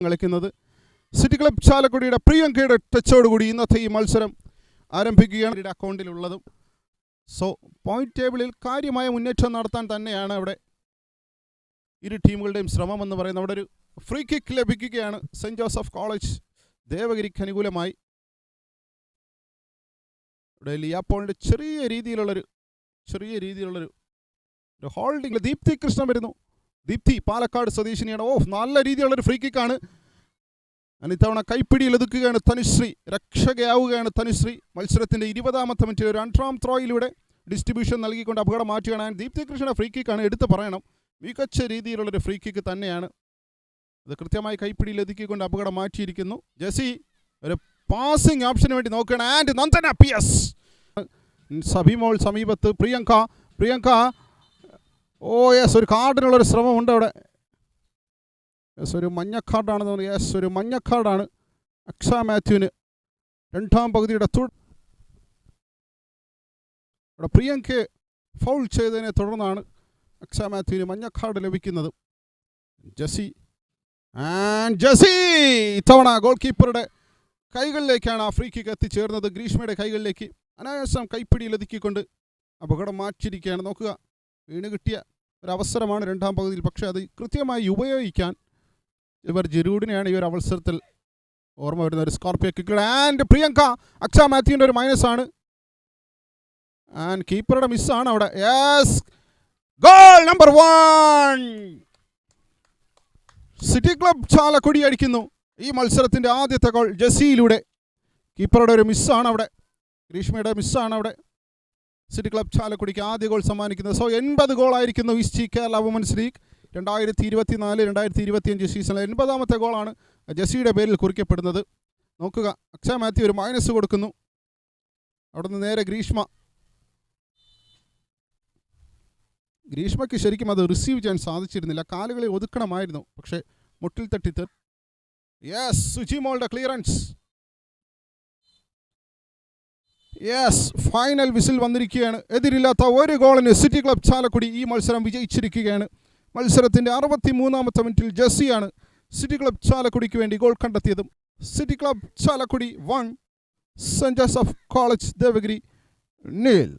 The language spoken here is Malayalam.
കളിക്കുന്നത്. സിറ്റി ക്ലബ് ചാലക്കുടിയുടെ പ്രിയങ്കയുടെ ടച്ചോടുകൂടി ഇന്നത്തെ ഈ മത്സരം ആരംഭിക്കുകയാണ്. അക്കൗണ്ടിലുള്ളതും സോ പോയിന്റ് ടേബിളിൽ കാര്യമായ മുന്നേറ്റം നടത്താൻ തന്നെയാണ് അവിടെ ഇരു ടീമുകളുടെയും ശ്രമം എന്ന് പറയുന്നത്. അവിടെ ഒരു ഫ്രീ കിക്ക് ലഭിക്കുകയാണ് സെൻറ് ജോസഫ് കോളേജ് ദേവഗിരിക്ക് അനുകൂലമായി. ഇവിടെ ലിയാപ്പോളിൻ്റെ ചെറിയ രീതിയിലുള്ളൊരു ഹോൾഡിംഗ്. ദീപ്തി കൃഷ്ണൻ വരുന്നു. ദീപ്തി പാലക്കാട് സ്വദേശിനിയാണ്. നല്ല രീതിയിലുള്ളൊരു ഫ്രീ കിക്കാണ്. ഇത്തവണ കൈപ്പിടിയിൽ ഒതുക്കുകയാണ് തനുശ്രീ. രക്ഷകയാവുകയാണ് തനുശ്രീ. മത്സരത്തിൻ്റെ 20ാമത്തെ മിനിറ്റിൽ ഒരു അൺട്രാം ത്രോയിലൂടെ ഡിസ്ട്രിബ്യൂഷൻ നൽകിക്കൊണ്ട് അപകടം മാറ്റുകയാണ്. ദീപ്തി കൃഷ്ണയുടെ ഫ്രീ കിക്കാണ്, എടുത്ത് പറയണം. മികച്ച രീതിയിലുള്ളൊരു ഫ്രീ കിക്ക് തന്നെയാണ്. അത് കൃത്യമായി കൈപ്പിടിയിൽ ഒതുക്കിക്കൊണ്ട് അപകടം മാറ്റിയിരിക്കുന്നു. ജെസി ഒരു പാസിംഗ് ഓപ്ഷന് വേണ്ടി നോക്കുകയാണ്. ആൻഡ് നന്ദന PS സബിമോൾ സമീപത്ത്. പ്രിയങ്ക ഒരു കാർഡിനുള്ളൊരു ശ്രമമുണ്ട് അവിടെ. ഒരു മഞ്ഞ കാർഡാണെന്ന് തോന്നുന്നു. ഒരു മഞ്ഞ കാർഡാണ് അക്ഷ മാത്യുവിന്. 2ാം പകുതിയുടെ അവിടെ പ്രിയങ്കയെ ഫൗൾ ചെയ്തതിനെ തുടർന്നാണ് അക്ഷ മാത്യുവിന് മഞ്ഞ കാർഡ് ലഭിക്കുന്നത്. ജെസി ഇത്തവണ ഗോൾ കീപ്പറുടെ കൈകളിലേക്കാണ് ആ ഫ്രീ കിക്ക് എത്തിച്ചേർന്നത്. ഗ്രീഷ്മയുടെ കൈകളിലേക്ക് അനായാസം കൈപ്പിടിയിൽ ഒതുക്കിക്കൊണ്ട് അപകടം മാറ്റിയിരിക്കുകയാണ്. നോക്കുക, വീണ് കിട്ടിയ ഒരവസരമാണ് 2ാം പകുതിയിൽ. പക്ഷേ അത് കൃത്യമായി ഉപയോഗിക്കാൻ ഇവർ ജെറൂഡിനെയാണ് ഈ ഒരു അവസരത്തിൽ ഓർമ്മ വരുന്ന. ഒരു സ്കോർപ്പിയോ കിക്ക്. ആൻഡ് പ്രിയങ്ക അക്ഷ മാത്യുവിൻ്റെ ഒരു മൈനസാണ്. ആൻഡ് കീപ്പറുടെ മിസ്സാണ് അവിടെ. Goal number 1. City club Chalakudy അടിക്കുന്നു ഈ മത്സരത്തിൻ്റെ ആദ്യത്തെ ഗോൾ ജെസിയിലൂടെ. കീപ്പറുടെ ഒരു മിസ്സാണ് അവിടെ, ഗ്രീഷ്മയുടെ മിസ്സാണ് അവിടെ സിറ്റി ക്ലബ് ചാലക്കുടിക്ക് ആദ്യ ഗോൾ സമ്മാനിക്കുന്നത്. സോ 80 ഗോളായിരിക്കുന്നു ഈസ്റ്റ് കേരള വുമൻസ് ലീഗ് 2024-2025 സീസണിലെ 80ാമത്തെ ഗോളാണ് ജെസിയുടെ പേരിൽ കുറിക്കപ്പെടുന്നത്. നോക്കുക, അക്ഷ മാത്യു ഒരു മൈനസ് കൊടുക്കുന്നു. അവിടെ നിന്ന് നേരെ ഗ്രീഷ്മയ്ക്ക് ശരിക്കും അത് റിസീവ് ചെയ്യാൻ സാധിച്ചിരുന്നില്ല. കാലുകളിൽ ഒതുക്കണമായിരുന്നു, പക്ഷേ മുട്ടിൽ തട്ടി. സുജിമോളുടെ ക്ലിയറൻസ്. ഫൈനൽ വിസിൽ വന്നിരിക്കുകയാണ്. എതിരില്ലാത്ത ഒരു ഗോളിന് സിറ്റി ക്ലബ് ചാലക്കുടി ഈ മത്സരം വിജയിച്ചിരിക്കുകയാണ്. മത്സരത്തിൻ്റെ 63ാമത്തെ മിനിറ്റിൽ ജെസിയാണ് സിറ്റി ക്ലബ് ചാലക്കുടിക്ക് വേണ്ടി ഗോൾ കണ്ടെത്തിയതും. City club Chalakudy 1, saint Joseph college Devagiri 0.